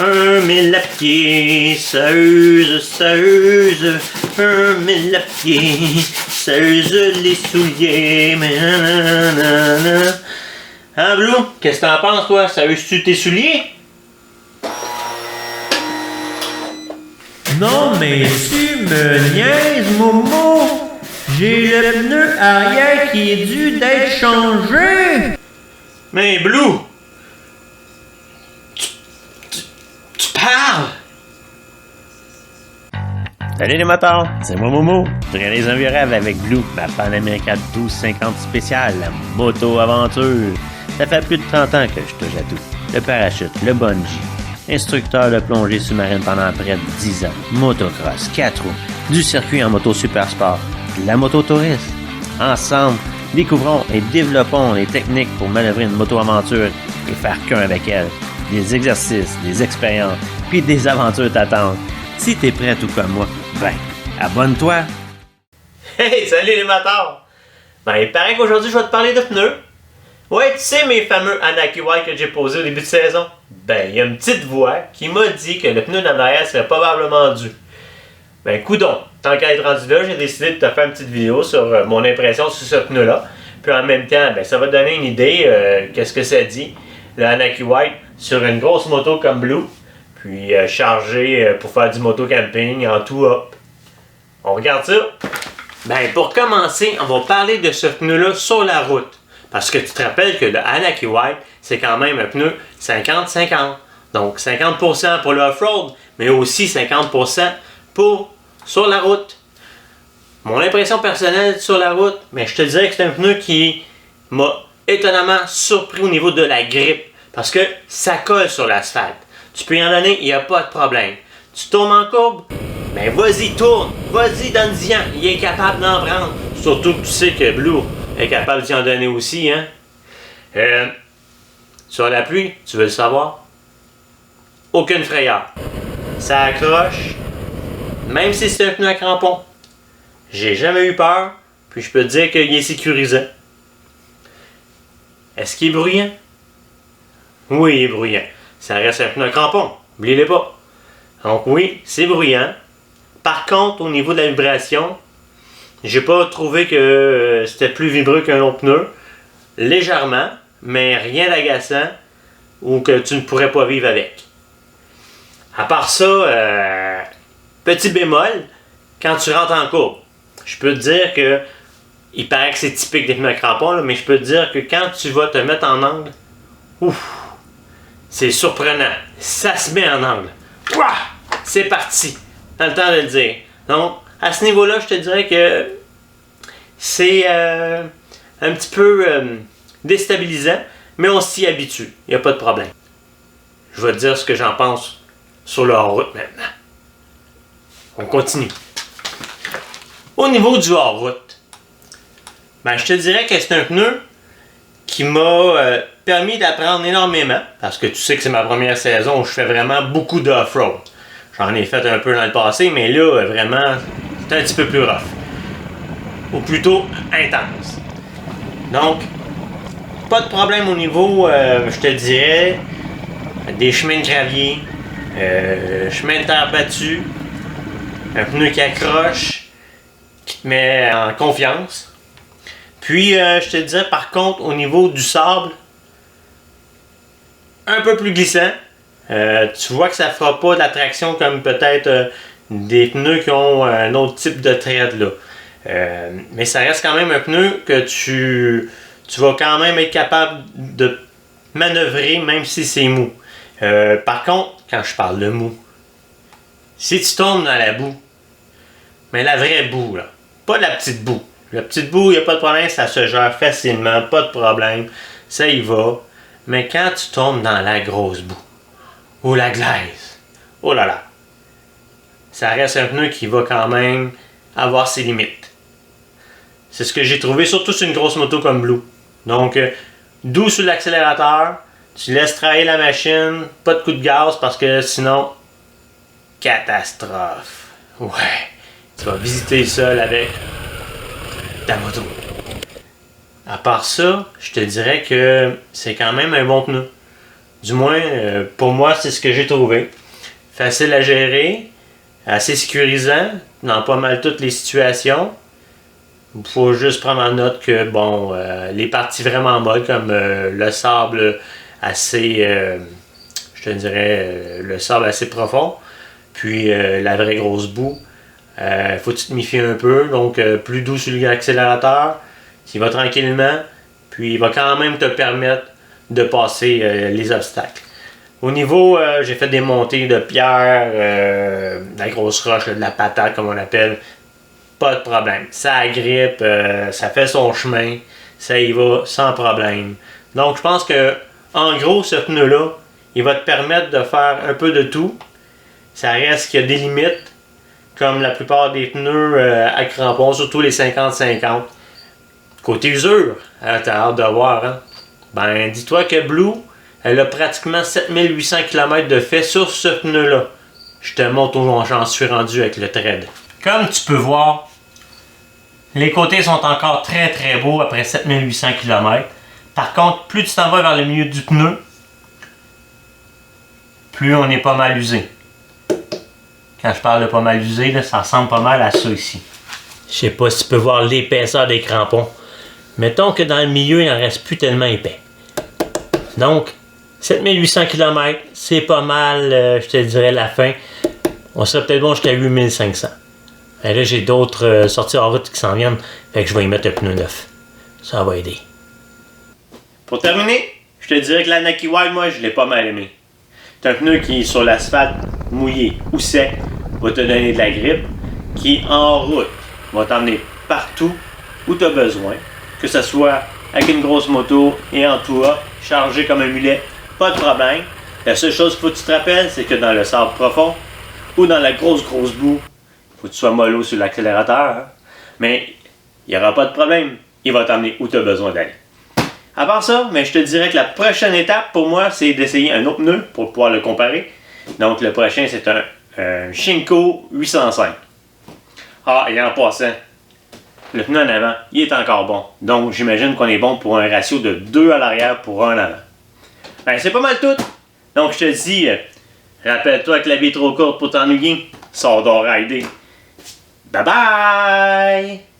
Un mille à pied, ça use, un mille à pied, ça use les souliers, nanana. Hein, Blue? Qu'est-ce que t'en penses, toi? Ça use-tu tes souliers? Non, mais tu me niaises, Momo! J'ai le pneu arrière qui est dû d'être changé! Mais Blue! Tu parles! Salut les motards, c'est moi Momo. Je réalise un virage avec Blue, ma Pan America 1250 spéciale, la moto-aventure. Ça fait plus de 30 ans que je touche à tout. Le parachute, le bungee, instructeur de plongée sous-marine pendant près de 10 ans, motocross, 4 roues, du circuit en moto super sport, de la moto touriste. Ensemble, découvrons et développons les techniques pour manœuvrer une moto-aventure et faire qu'un avec elle. Des exercices, des expériences, puis des aventures t'attendent. Si t'es prêt tout comme moi, ben, abonne-toi! Hey, salut les motards! Ben, il paraît qu'aujourd'hui, je vais te parler de pneus. Ouais, tu sais mes fameux Anaki White que j'ai posés au début de saison? Ben, il y a une petite voix qui m'a dit que le pneu d'en arrière serait probablement dû. Ben, coudonc, tant qu'à être rendu là, j'ai décidé de te faire une petite vidéo sur mon impression sur ce pneu-là. Puis en même temps, ben, ça va te donner une idée, qu'est-ce que ça dit, le Anaki White, sur une grosse moto comme Blue. Puis chargé pour faire du moto-camping en tout hop. On regarde ça? Ben, pour commencer, on va parler de ce pneu-là sur la route. Parce que tu te rappelles que le Anaki White, c'est quand même un pneu 50-50. Donc 50% pour le off-road, mais aussi 50% pour sur la route. Mon impression personnelle sur la route, mais je te dirais que c'est un pneu qui m'a étonnamment surpris au niveau de la grippe. Parce que ça colle sur l'asphalte. Tu peux y en donner, il n'y a pas de problème. Tu tournes en courbe, ben vas-y, tourne, vas-y, donne-y-en, il est capable d'en prendre. Surtout que tu sais que Blue est capable d'y en donner aussi, hein. Sur la pluie, tu veux le savoir? Aucune frayeur. Ça accroche, même si c'est un pneu à crampon. J'ai jamais eu peur, puis je peux te dire qu'il est sécurisant. Est-ce qu'il est bruyant? Oui, il est bruyant. Ça reste un pneu à crampon, n'oubliez pas. Donc oui, c'est bruyant. Par contre, au niveau de la vibration, j'ai pas trouvé que c'était plus vibreux qu'un autre pneu. Légèrement, mais rien d'agaçant ou que tu ne pourrais pas vivre avec. À part ça, petit bémol, quand tu rentres en courbe, je peux te dire que il paraît que c'est typique des pneus à crampon, là, mais je peux te dire que quand tu vas te mettre en angle, ouf! C'est surprenant. Ça se met en angle. Ouah! C'est parti. T'as le temps de le dire. Donc, à ce niveau-là, je te dirais que c'est un petit peu déstabilisant, mais on s'y habitue. Il n'y a pas de problème. Je vais te dire ce que j'en pense sur le hors-route maintenant. On continue. Au niveau du hors-route, ben, je te dirais que c'est un pneu qui m'a permis d'apprendre énormément, parce que tu sais que c'est ma première saison où je fais vraiment beaucoup d'off-road. J'en ai fait un peu dans le passé, mais là, vraiment, c'est un petit peu plus rough. Ou plutôt intense. Donc, pas de problème au niveau, je te dirais, des chemins de gravier, chemins de terre battus, un pneu qui accroche, qui te met en confiance. Puis, je te dirais par contre, au niveau du sable, un peu plus glissant. Tu vois que ça ne fera pas de la traction comme peut-être des pneus qui ont un autre type de tread là. Mais ça reste quand même un pneu que tu vas quand même être capable de manœuvrer même si c'est mou. Par contre, quand je parle de mou, si tu tombes dans la boue, mais la vraie boue, là, pas la petite boue. La petite boue, il n'y a pas de problème, ça se gère facilement, pas de problème, ça y va. Mais quand tu tombes dans la grosse boue, ou la glaise, oh là là, ça reste un pneu qui va quand même avoir ses limites. C'est ce que j'ai trouvé, surtout sur une grosse moto comme Blue. Donc, doux sur l'accélérateur, tu laisses travailler la machine, pas de coup de gaz parce que sinon, catastrophe. Ouais, tu vas visiter le sol avec ta moto. À part ça, je te dirais que c'est quand même un bon pneu. Du moins, pour moi, c'est ce que j'ai trouvé. Facile à gérer, assez sécurisant dans pas mal toutes les situations. Il faut juste prendre en note que, bon, les parties vraiment molles, comme le sable assez, je te dirais, le sable assez profond, puis la vraie grosse boue, faut que tu te méfies un peu. Donc, plus doux sur l'accélérateur, qui va tranquillement, puis il va quand même te permettre de passer les obstacles. Au niveau, j'ai fait des montées de pierre, de la grosse roche, de la patate comme on l'appelle. Pas de problème. Ça agrippe, ça fait son chemin, ça y va sans problème. Donc je pense que en gros ce pneu-là, il va te permettre de faire un peu de tout. Ça reste qu'il y a des limites, comme la plupart des pneus à crampons, surtout les 50-50. Côté usure, t'as hâte de voir, hein? Ben, dis-toi que Blue, elle a pratiquement 7800 km de fait sur ce pneu-là. Je te montre où j'en suis rendu avec le thread. Comme tu peux voir, les côtés sont encore très très beaux après 7800 km. Par contre, plus tu t'en vas vers le milieu du pneu, plus on est pas mal usé. Quand je parle de pas mal usé, là, ça ressemble pas mal à ça ici. Je sais pas si tu peux voir l'épaisseur des crampons. Mettons que dans le milieu, il en reste plus tellement épais. Donc, 7800 km, c'est pas mal, je te dirais, la fin. On serait peut-être bon jusqu'à 8500. Et là, j'ai d'autres sorties en route qui s'en viennent. Fait que je vais y mettre un pneu neuf. Ça va aider. Pour terminer, je te dirais que la Nike Wild, moi, je l'ai pas mal aimé. C'est un pneu qui, sur l'asphalte mouillé ou sec, va te donner de la grippe. Qui, en route, va t'emmener partout où tu as besoin. Que ce soit avec une grosse moto et en toi, chargé comme un mulet, pas de problème. La seule chose qu'il faut que tu te rappelles, c'est que dans le sable profond ou dans la grosse boue, faut que tu sois mollo sur l'accélérateur. Hein? Mais il n'y aura pas de problème. Il va t'emmener où tu as besoin d'aller. À part ça, mais je te dirais que la prochaine étape pour moi, c'est d'essayer un autre pneu pour pouvoir le comparer. Donc le prochain, c'est un Shinko 805. Ah, et en passant, le pneu en avant, il est encore bon. Donc j'imagine qu'on est bon pour un ratio de 2 à l'arrière pour 1 en avant. Ben, c'est pas mal tout. Donc je te dis, rappelle-toi que la vie est trop courte pour t'ennuyer. Sors donc rider. Bye bye!